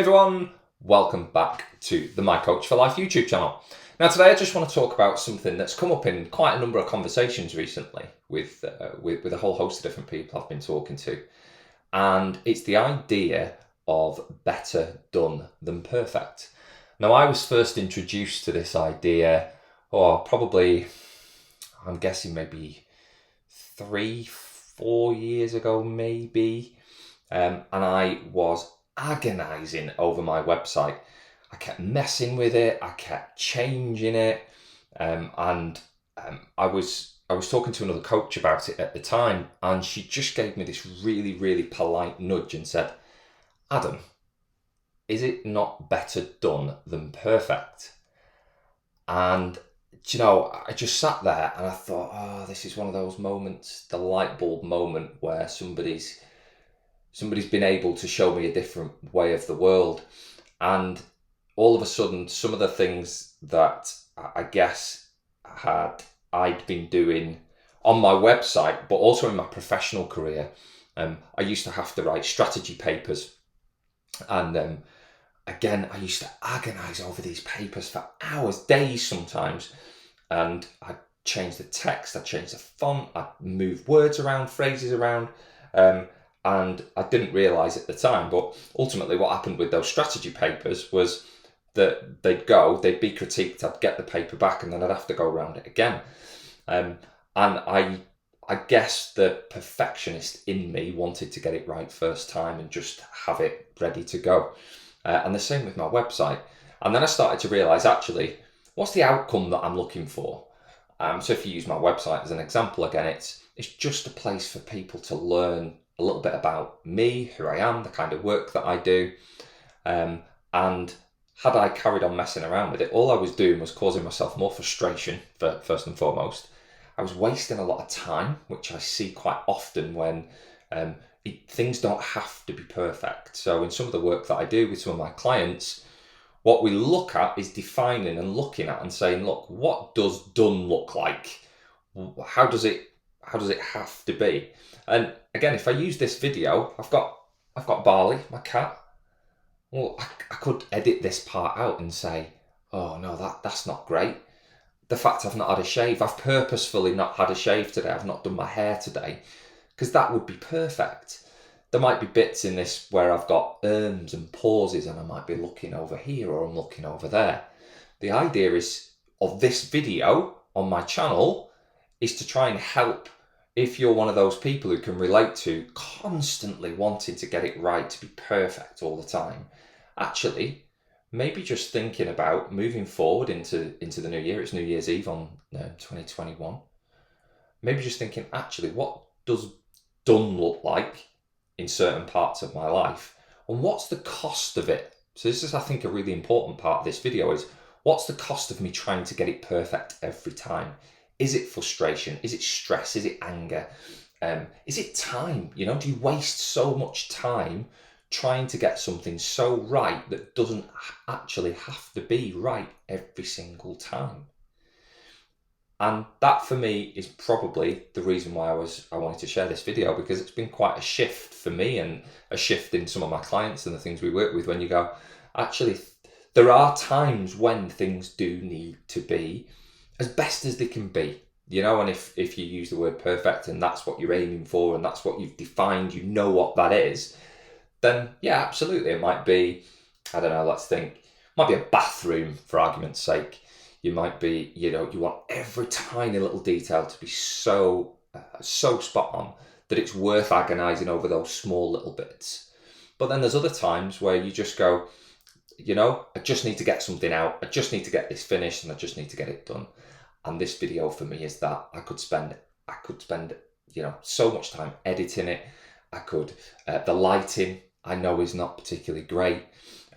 everyone, welcome back to the My Coach for Life YouTube channel. Now today I just want to talk about something that's come up in quite a number of conversations recently with a whole host of different people I've been talking to, and it's the idea of better done than perfect. Now I was first introduced to this idea, probably, I'm guessing maybe 3-4 years ago maybe, and I was agonising over my website. I kept messing with it, I kept changing it, and I was talking to another coach about it at the time, and she just gave me this really, really polite nudge and said, Adam, is it not better done than perfect? And I just sat there and I thought, this is one of those moments, the light bulb moment where somebody's been able to show me a different way of the world. And all of a sudden, some of the things that I guess I'd been doing on my website, but also in my professional career, I used to have to write strategy papers. And again, I used to agonize over these papers for hours, days sometimes. And I'd change the text, I'd change the font, I'd move words around, phrases around. And I didn't realise at the time, but ultimately what happened with those strategy papers was that they'd be critiqued, I'd get the paper back, and then I'd have to go around it again. And I guess the perfectionist in me wanted to get it right first time and just have it ready to go. And the same with my website. And then I started to realise, actually, what's the outcome that I'm looking for? So if you use my website as an example again, it's just a place for people to learn a little bit about me, who I am, the kind of work that I do. And had I carried on messing around with it, all I was doing was causing myself more frustration, first and foremost. I was wasting a lot of time, which I see quite often when things don't have to be perfect. So in some of the work that I do with some of my clients, what we look at is defining and looking at and saying, look, what does done look like? How does it have to be? And again, if I use this video, I've got Barley, my cat. Well, I could edit this part out and say, oh no, that's not great. The fact I've not had a shave, I've purposefully not had a shave today, I've not done my hair today, because that would be perfect. There might be bits in this where I've got and pauses, and I might be looking over here or I'm looking over there. The idea of this video on my channel is to try and help, if you're one of those people who can relate to constantly wanting to get it right, to be perfect all the time, actually, maybe just thinking about moving forward into the new year. It's New Year's Eve on 2021. Maybe just thinking, actually, what does done look like in certain parts of my life? And what's the cost of it? So this is, I think, a really important part of this video is, what's the cost of me trying to get it perfect every time? Is it frustration? Is it stress? Is it anger? Is it time? Do you waste so much time trying to get something so right that doesn't actually have to be right every single time? And that for me is probably the reason why I wanted to share this video, because it's been quite a shift for me and a shift in some of my clients and the things we work with, when you go, actually, there are times when things do need to be as best as they can be, and if you use the word perfect and that's what you're aiming for and that's what you've defined, what that is, then yeah, absolutely, it might be, I don't know, let's think, it might be a bathroom for argument's sake. You might be, you want every tiny little detail to be so spot on that it's worth agonising over those small little bits. But then there's other times where you just go, I just need to get something out. I just need to get this finished and I just need to get it done. And this video for me is that I could spend, so much time editing it. The lighting I know is not particularly great.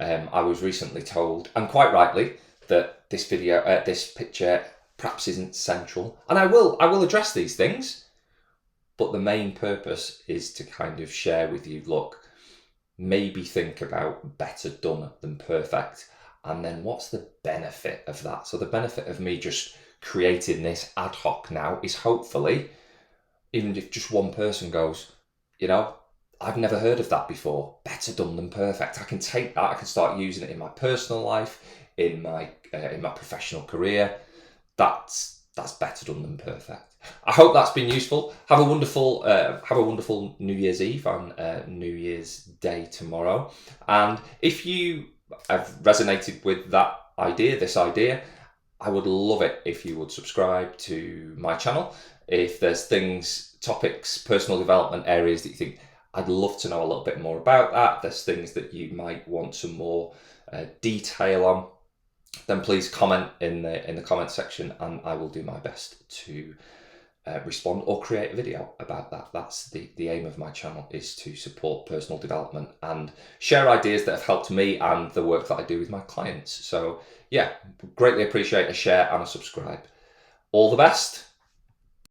I was recently told, and quite rightly, that this picture perhaps isn't central. And I will address these things, but the main purpose is to kind of share with you, look, maybe think about better done than perfect. And then what's the benefit of that? So the benefit of me just creating this ad hoc now is, hopefully, even if just one person goes, I've never heard of that before. Better done than perfect. I can take that. I can start using it in my personal life, in my professional career. That's better done than perfect. I hope that's been useful. Have a wonderful New Year's Eve and New Year's Day tomorrow. And if you have resonated with this idea, I would love it if you would subscribe to my channel. If there's topics, personal development areas that you think I'd love to know a little bit more about that, there's things that you might want some more detail on, then please comment in the comment section, and I will do my best to respond or create a video about that. That's the aim of my channel, is to support personal development and share ideas that have helped me and the work that I do with my clients. So yeah, greatly appreciate a share and a subscribe. All the best.